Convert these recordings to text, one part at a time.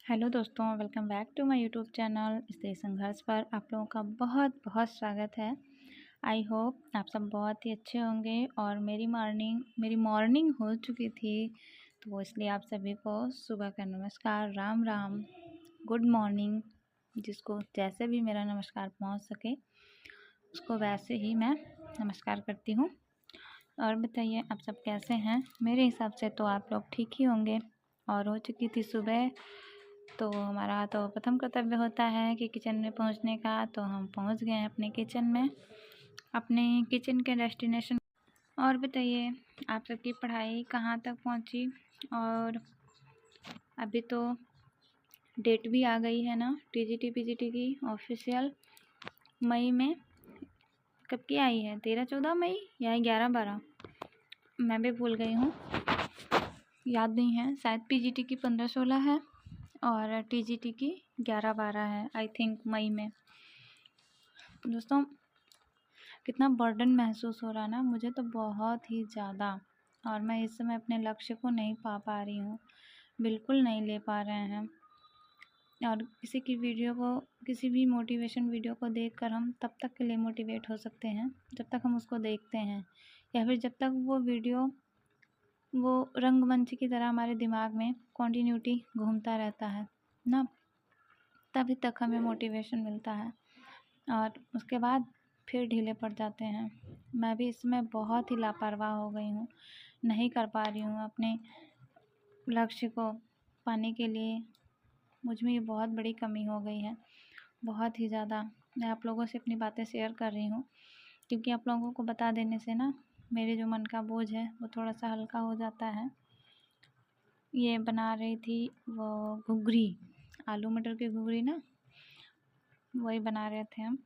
Hello दोस्तों, welcome back to my YouTube channel Stri Sangharsh पर आप लोगों का बहुत बहुत स्वागत है। आई होप आप सब बहुत ही अच्छे होंगे। और मेरी मॉर्निंग हो चुकी थी, तो वो इसलिए आप सभी को सुबह का नमस्कार, राम राम, गुड मॉर्निंग। जिसको जैसे भी मेरा नमस्कार पहुंच सके उसको वैसे ही मैं नमस्कार करती हूँ। और बताइए आप सब कैसे हैं? मेरे हिसाब से तो आप लोग ठीक ही होंगे। और हो चुकी थी सुबह, तो हमारा तो प्रथम कर्तव्य होता है कि किचन में पहुंचने का। तो हम पहुंच गए हैं अपने किचन में, अपने किचन के डेस्टिनेशन। और बताइए आप सबकी पढ़ाई कहाँ तक पहुंची? और अभी तो डेट भी आ गई है ना टीजीटी पीजीटी की ऑफिशियल, मई में। कब की आई है? 13-14 मई या 11-12? मैं भी भूल गई हूँ, याद नहीं है। शायद पीजीटी की 15-16 है और टीजीटी की 11-12 है, आई थिंक मई में। दोस्तों, कितना बर्डन महसूस हो रहा ना मुझे तो, बहुत ही ज़्यादा। और मैं इस समय अपने लक्ष्य को नहीं पा रही हूँ, बिल्कुल नहीं ले पा रहे हैं। और किसी की वीडियो को, किसी भी मोटिवेशन वीडियो को देखकर हम तब तक के लिए मोटिवेट हो सकते हैं जब तक हम उसको देखते हैं, या फिर जब तक वो वीडियो वो रंगमंच की तरह हमारे दिमाग में कॉन्टीन्यूटी घूमता रहता है ना, तभी तक हमें मोटिवेशन मिलता है। और उसके बाद फिर ढीले पड़ जाते हैं। मैं भी इसमें बहुत ही लापरवाह हो गई हूँ, नहीं कर पा रही हूँ अपने लक्ष्य को पाने के लिए। मुझ में ये बहुत बड़ी कमी हो गई है, बहुत ही ज़्यादा। मैं आप लोगों से अपनी बातें शेयर कर रही हूँ, क्योंकि आप लोगों को बता देने से ना मेरे जो मन का बोझ है वो थोड़ा सा हल्का हो जाता है। ये बना रही थी वो घुघरी, आलू मटर की घुघरी ना, वही बना रहे थे हम।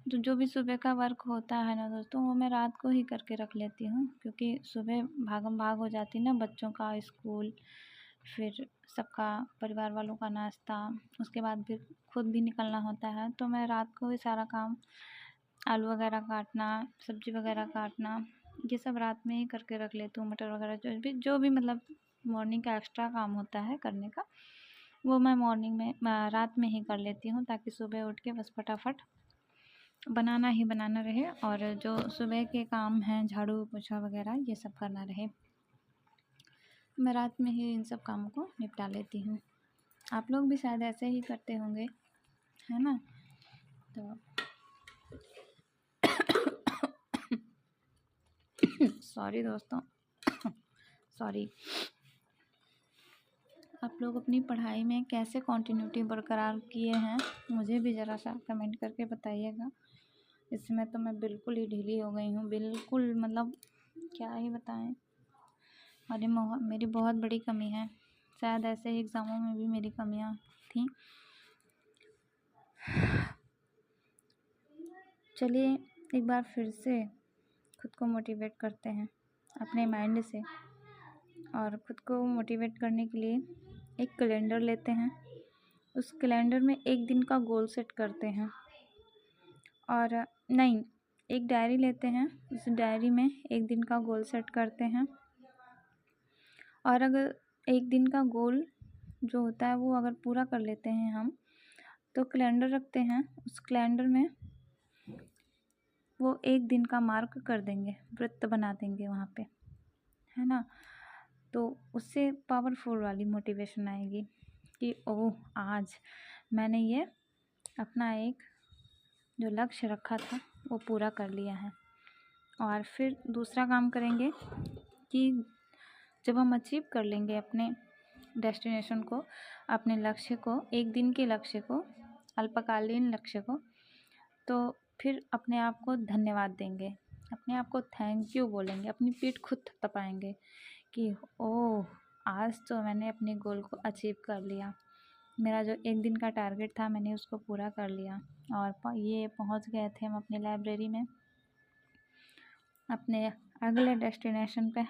तो जो भी सुबह का वर्क होता है ना दोस्तों, वो मैं रात को ही करके रख लेती हूँ, क्योंकि सुबह भागम भाग हो जाती ना, बच्चों का स्कूल, फिर सबका परिवार वालों का नाश्ता, उसके बाद फिर खुद भी निकलना होता है। तो मैं रात को ही सारा काम, आलू वगैरह काटना, सब्जी वगैरह काटना, ये सब रात में ही करके रख लेती हूँ। मटर वगैरह जो भी मतलब मॉर्निंग का एक्स्ट्रा काम होता है करने का, वो मैं मॉर्निंग में रात में ही कर लेती हूँ, ताकि सुबह उठ के बस फटाफट बनाना ही बनाना रहे। और जो सुबह के काम हैं, झाड़ू पोछा वगैरह, ये सब करना रहे, मैं रात में ही इन सब कामों को निपटा लेती हूँ। आप लोग भी शायद ऐसे ही करते होंगे, है ना? तो सॉरी दोस्तों, सॉरी। आप लोग अपनी पढ़ाई में कैसे कंटिन्यूटी बरकरार किए हैं, मुझे भी ज़रा सा कमेंट करके बताइएगा। इसमें तो मैं बिल्कुल ही ढीली हो गई हूँ, बिल्कुल, मतलब क्या ही बताएं। और ये मेरी बहुत बड़ी कमी है, शायद ऐसे ही एग्ज़ामों में भी मेरी कमियाँ थी। चलिए एक बार फिर से खुद को मोटिवेट करते हैं अपने माइंड से। और खुद को मोटिवेट करने के लिए एक कैलेंडर लेते हैं, उस कैलेंडर में एक दिन का गोल सेट करते हैं। और नहीं, एक डायरी लेते हैं, उस डायरी में एक दिन का गोल सेट करते हैं। और अगर एक दिन का गोल जो होता है वो अगर पूरा कर लेते हैं हम, तो कैलेंडर रखते हैं, उस कैलेंडर में वो एक दिन का मार्क कर देंगे, वृत्त बना देंगे वहाँ पे, है ना? तो उससे पावरफुल वाली मोटिवेशन आएगी कि ओह, आज मैंने ये अपना एक जो लक्ष्य रखा था वो पूरा कर लिया है। और फिर दूसरा काम करेंगे कि जब हम अचीव कर लेंगे अपने डेस्टिनेशन को, अपने लक्ष्य को, एक दिन के लक्ष्य को, अल्पकालीन लक्ष्य को, तो फिर अपने आप को धन्यवाद देंगे, अपने आप को थैंक यू बोलेंगे, अपनी पीठ खुद थपथपाएंगे कि ओह, आज तो मैंने अपने गोल को अचीव कर लिया, मेरा जो एक दिन का टारगेट था मैंने उसको पूरा कर लिया। और ये पहुंच गए थे हम अपने लाइब्रेरी में, अपने अगले डेस्टिनेशन पे।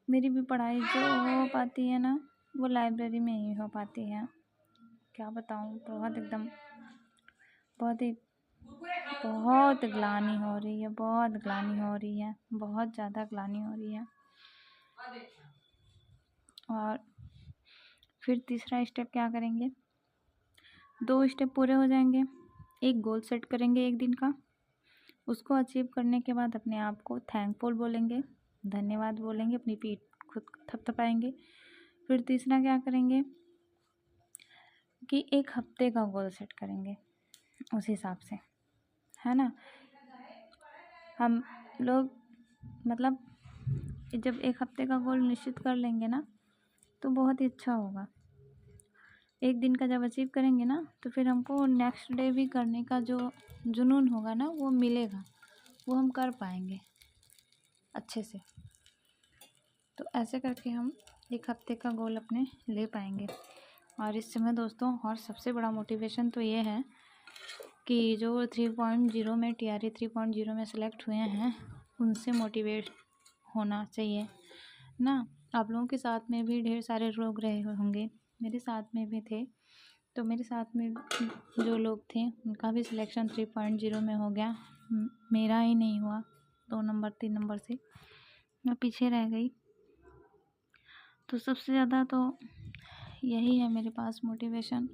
मेरी भी पढ़ाई जो हो पाती है ना, वो लाइब्रेरी में ही हो पाती है। क्या बताऊँ, बहुत एकदम बहुत ग्लानि हो रही है, बहुत ग्लानि हो रही है, बहुत ज़्यादा ग्लानि हो रही है। और फिर तीसरा स्टेप क्या करेंगे, 2 स्टेप पूरे हो जाएंगे, एक गोल सेट करेंगे एक दिन का, उसको अचीव करने के बाद अपने आप को थैंकफुल बोलेंगे, धन्यवाद बोलेंगे, अपनी पीठ खुद थपथपाएंगे। फिर तीसरा क्या करेंगे कि 1 हफ्ते का गोल सेट करेंगे उस हिसाब से, है ना। हम लोग मतलब जब 1 हफ्ते का गोल निश्चित कर लेंगे ना तो बहुत ही अच्छा होगा। एक दिन का जब अचीव करेंगे ना तो फिर हमको नेक्स्ट डे भी करने का जो जुनून होगा ना वो मिलेगा, वो हम कर पाएंगे अच्छे से। तो ऐसे करके हम 1 हफ्ते का गोल अपने ले पाएंगे। और इस समय दोस्तों और सबसे बड़ा मोटिवेशन तो ये है कि जो 3.0 में TRE 3.0 में सेलेक्ट हुए हैं उनसे मोटिवेट होना चाहिए ना। आप लोगों के साथ में भी ढेर सारे लोग रहे होंगे, मेरे साथ में भी थे, तो मेरे साथ में जो लोग थे उनका भी सिलेक्शन 3.0 में हो गया, मेरा ही नहीं हुआ, 2 नंबर 3 नंबर से मैं पीछे रह गई। तो सबसे ज़्यादा तो यही है मेरे पास मोटिवेशन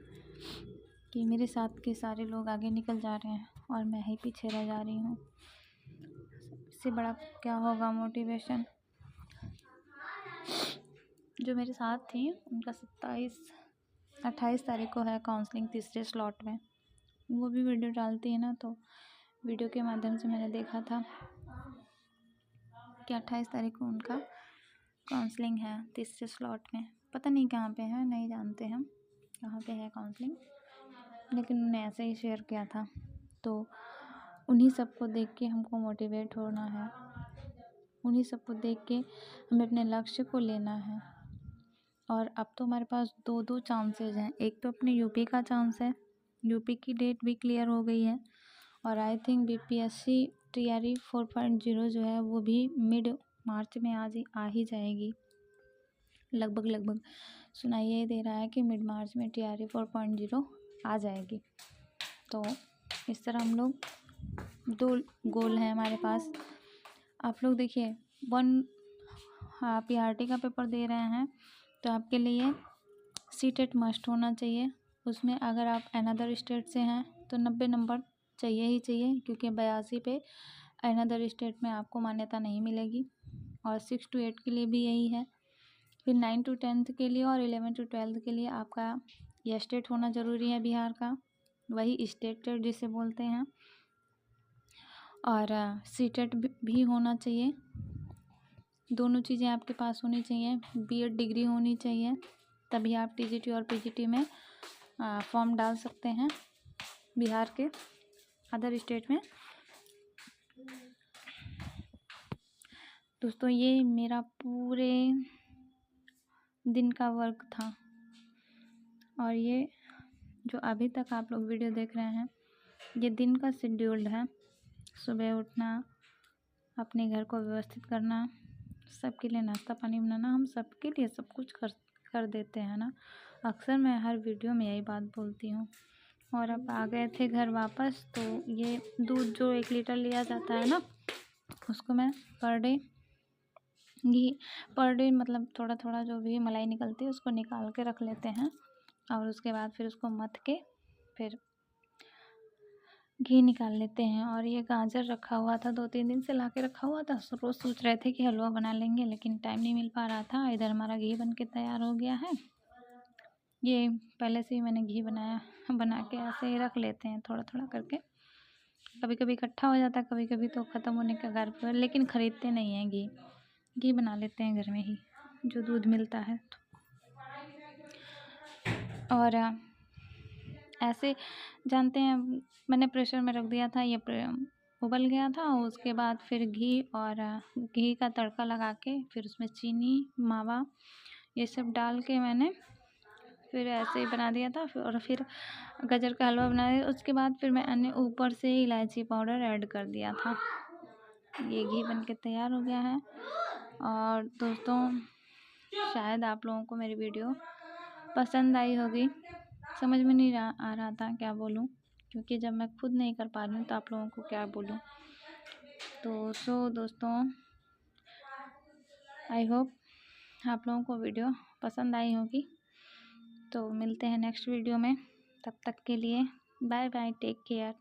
कि मेरे साथ के सारे लोग आगे निकल जा रहे हैं और मैं ही पीछे रह जा रही हूँ। इससे बड़ा क्या होगा मोटिवेशन। जो मेरे साथ थी उनका 28 तारीख को है काउंसलिंग तीसरे स्लॉट में, वो भी वीडियो डालती है ना, तो वीडियो के माध्यम से मैंने देखा था कि 28 तारीख को उनका काउंसलिंग है तीसरे स्लॉट में। पता नहीं कहाँ पे है, नहीं जानते हम कहाँ पे है काउंसलिंग, लेकिन उन्होंने ऐसे ही शेयर किया था। तो उन्हीं सबको देख के हमको मोटिवेट होना है, उन्हीं सबको देख के हमें अपने लक्ष्य को लेना है। और अब तो हमारे पास 2 चांसेस हैं, एक तो अपने यूपी का चांस है, यूपी की डेट भी क्लियर हो गई है, और आई थिंक BPSC TRE 4.0 जो है वो भी मिड मार्च में आ ही जाएगी, लगभग सुनाई ये दे रहा है कि मिड मार्च में TRE 4.0 आ जाएगी। तो इस तरह हम लोग 2 गोल हैं हमारे पास। आप लोग देखिए आप PRT का पेपर दे रहे हैं तो आपके लिए CTET मस्ट होना चाहिए। उसमें अगर आप अनदर स्टेट से हैं तो 90 नंबर चाहिए ही चाहिए, क्योंकि 82 पे अनदर स्टेट में आपको मान्यता नहीं मिलेगी। और 6 to 8 के लिए भी यही है। फिर 9 to 10 के लिए और 11 to 12 के लिए आपका यह स्टेट होना ज़रूरी है बिहार का, वही स्टेट जिसे बोलते हैं। और CTET भी होना चाहिए, दोनों चीज़ें आपके पास होनी चाहिए। B.Ed डिग्री होनी चाहिए, तभी आप TGT और PGT में फॉर्म डाल सकते हैं बिहार के अदर स्टेट में। दोस्तों ये मेरा पूरे दिन का वर्क था, और ये जो अभी तक आप लोग वीडियो देख रहे हैं ये दिन का शेड्यूल्ड है। सुबह उठना, अपने घर को व्यवस्थित करना, सबके लिए नाश्ता पानी बनाना, हम सबके लिए सब कुछ कर देते हैं ना। अक्सर मैं हर वीडियो में यही बात बोलती हूँ। और अब आ गए थे घर वापस, तो ये दूध जो 1 लीटर लिया जाता है ना, उसको मैं पर डे मतलब थोड़ा थोड़ा जो भी मलाई निकलती है उसको निकाल के रख लेते हैं, और उसके बाद फिर उसको मथ के फिर घी निकाल लेते हैं। और ये गाजर रखा हुआ था, 2-3 दिन से ला के रखा हुआ था, रोज़ सोच रहे थे कि हलवा बना लेंगे, लेकिन टाइम नहीं मिल पा रहा था। इधर हमारा घी बन के तैयार हो गया है। ये पहले से ही मैंने घी बना के ऐसे ही रख लेते हैं थोड़ा थोड़ा करके, कभी कभी इकट्ठा हो जाता है, कभी कभी तो ख़त्म होने के कगार पर, लेकिन ख़रीदते नहीं हैं घी बना लेते हैं घर में ही जो दूध मिलता है। और ऐसे जानते हैं, मैंने प्रेशर में रख दिया था, ये उबल गया था। उसके बाद फिर घी का तड़का लगा के फिर उसमें चीनी मावा ये सब डाल के मैंने फिर ऐसे ही बना दिया था। और फिर गाजर का हलवा बना दिया। उसके बाद फिर मैंने ऊपर से इलायची पाउडर ऐड कर दिया था। ये घी बन के तैयार हो गया है। और दोस्तों शायद आप लोगों को मेरी वीडियो पसंद आई होगी, समझ में नहीं आ रहा था क्या बोलूं, क्योंकि जब मैं खुद नहीं कर पा रही हूँ तो आप लोगों को क्या बोलूं। तो दोस्तों आई होप आप लोगों को वीडियो पसंद आई होगी। तो मिलते हैं नेक्स्ट वीडियो में, तब तक के लिए बाय बाय, टेक केयर।